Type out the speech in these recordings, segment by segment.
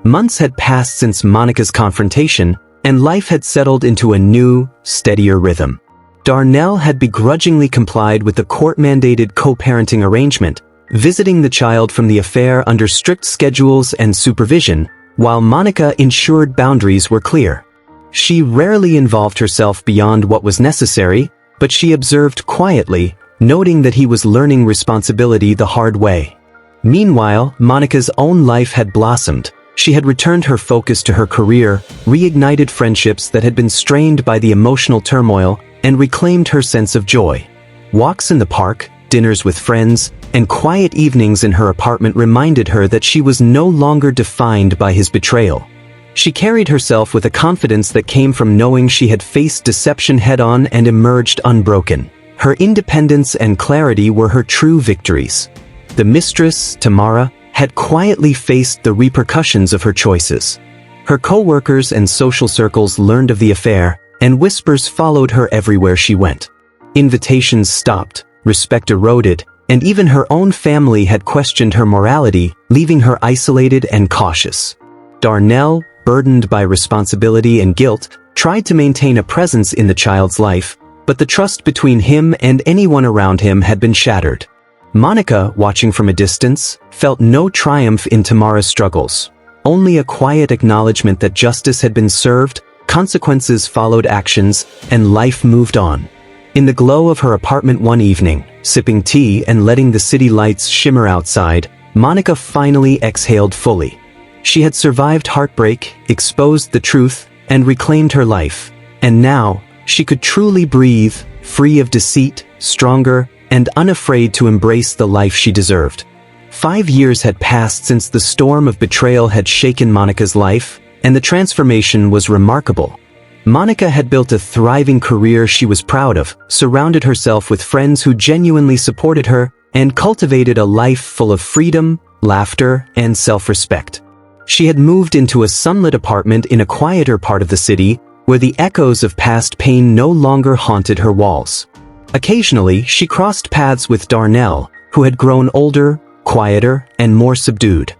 Months had passed since Monica's confrontation, and life had settled into a new, steadier rhythm. Darnell had begrudgingly complied with the court-mandated co-parenting arrangement, visiting the child from the affair under strict schedules and supervision, while Monica ensured boundaries were clear. She rarely involved herself beyond what was necessary, but she observed quietly, noting that he was learning responsibility the hard way. Meanwhile, Monica's own life had blossomed. She had returned her focus to her career, reignited friendships that had been strained by the emotional turmoil, and reclaimed her sense of joy. Walks in the park, dinners with friends, and quiet evenings in her apartment reminded her that she was no longer defined by his betrayal. She carried herself with a confidence that came from knowing she had faced deception head-on and emerged unbroken. Her independence and clarity were her true victories. The mistress, Tamara, had quietly faced the repercussions of her choices. Her co-workers and social circles learned of the affair, and whispers followed her everywhere she went. Invitations stopped, respect eroded, and even her own family had questioned her morality, leaving her isolated and cautious. Darnell, burdened by responsibility and guilt, tried to maintain a presence in the child's life, but the trust between him and anyone around him had been shattered. Monica, watching from a distance, felt no triumph in Tamara's struggles. Only a quiet acknowledgement that justice had been served, consequences followed actions, and life moved on. In the glow of her apartment one evening, sipping tea and letting the city lights shimmer outside, Monica finally exhaled fully. She had survived heartbreak, exposed the truth, and reclaimed her life. And now, she could truly breathe, free of deceit, stronger, and unafraid to embrace the life she deserved. 5 years had passed since the storm of betrayal had shaken Monica's life, and the transformation was remarkable. Monica had built a thriving career she was proud of, surrounded herself with friends who genuinely supported her, and cultivated a life full of freedom, laughter, and self-respect. She had moved into a sunlit apartment in a quieter part of the city, where the echoes of past pain no longer haunted her walls. Occasionally, she crossed paths with Darnell, who had grown older, quieter, and more subdued.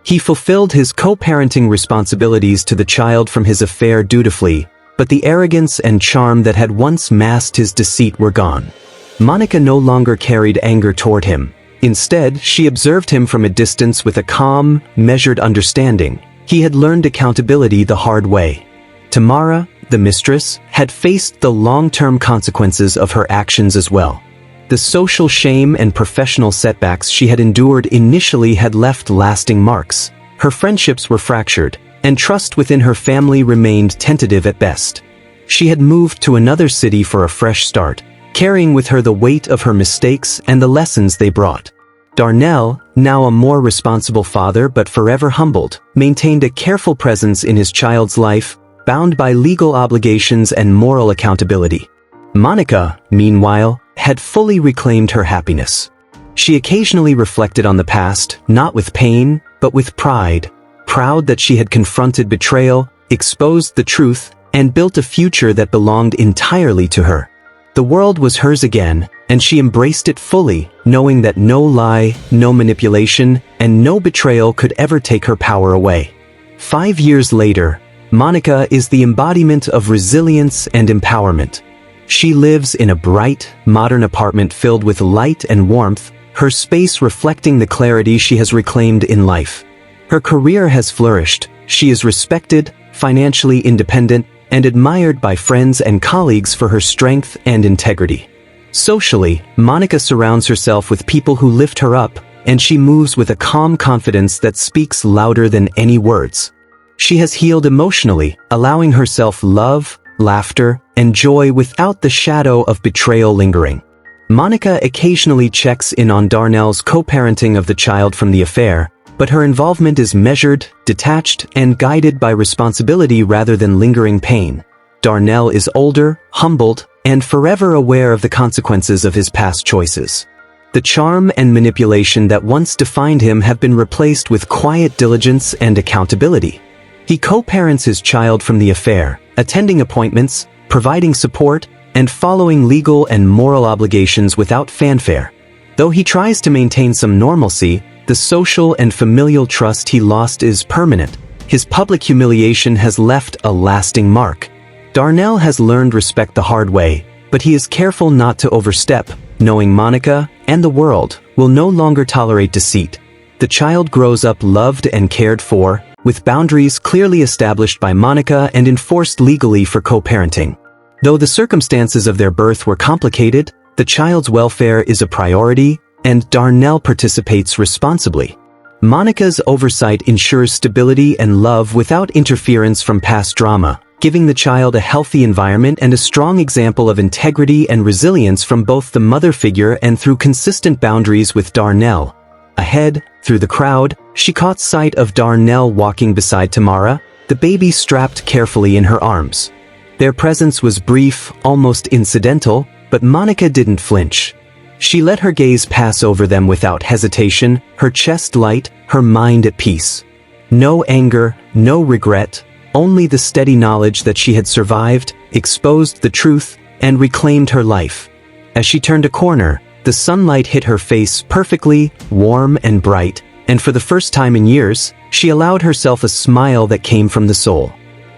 He fulfilled his co-parenting responsibilities to the child from his affair dutifully, but the arrogance and charm that had once masked his deceit were gone. Monica no longer carried anger toward him. Instead, she observed him from a distance with a calm, measured understanding. He had learned accountability the hard way. Tamara, the mistress, had faced the long-term consequences of her actions as well. The social shame and professional setbacks she had endured initially had left lasting marks. Her friendships were fractured, and trust within her family remained tentative at best. She had moved to another city for a fresh start, carrying with her the weight of her mistakes and the lessons they brought. Darnell, now a more responsible father but forever humbled, maintained a careful presence in his child's life, bound by legal obligations and moral accountability. Monica, meanwhile, had fully reclaimed her happiness. She occasionally reflected on the past, not with pain, but with pride, proud that she had confronted betrayal, exposed the truth, and built a future that belonged entirely to her. The world was hers again, and she embraced it fully, knowing that no lie, no manipulation, and no betrayal could ever take her power away. 5 years later, Monica is the embodiment of resilience and empowerment. She lives in a bright, modern apartment filled with light and warmth, her space reflecting the clarity she has reclaimed in life. Her career has flourished, she is respected, financially independent, and admired by friends and colleagues for her strength and integrity. Socially, Monica surrounds herself with people who lift her up, and she moves with a calm confidence that speaks louder than any words. She has healed emotionally, allowing herself love, laughter, and joy without the shadow of betrayal lingering. Monica occasionally checks in on Darnell's co-parenting of the child from the affair, but her involvement is measured, detached, and guided by responsibility rather than lingering pain. Darnell is older, humbled, and forever aware of the consequences of his past choices. The charm and manipulation that once defined him have been replaced with quiet diligence and accountability. He co-parents his child from the affair, attending appointments, providing support, and following legal and moral obligations without fanfare. Though he tries to maintain some normalcy, the social and familial trust he lost is permanent. His public humiliation has left a lasting mark. Darnell has learned respect the hard way, but he is careful not to overstep, knowing Monica, and the world, will no longer tolerate deceit. The child grows up loved and cared for, with boundaries clearly established by Monica and enforced legally for co-parenting. Though the circumstances of their birth were complicated, the child's welfare is a priority, and Darnell participates responsibly. Monica's oversight ensures stability and love without interference from past drama, giving the child a healthy environment and a strong example of integrity and resilience from both the mother figure and through consistent boundaries with Darnell. Ahead, through the crowd, she caught sight of Darnell walking beside Tamara, the baby strapped carefully in her arms. Their presence was brief, almost incidental, but Monica didn't flinch. She let her gaze pass over them without hesitation, her chest light, her mind at peace. No anger, no regret, only the steady knowledge that she had survived, exposed the truth, and reclaimed her life. As she turned a corner, the sunlight hit her face perfectly, warm and bright, and for the first time in years, she allowed herself a smile that came from the soul.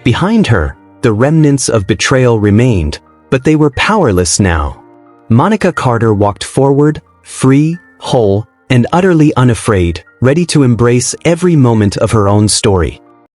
Behind her, the remnants of betrayal remained, but they were powerless now. Monica Carter walked forward, free, whole, and utterly unafraid, ready to embrace every moment of her own story.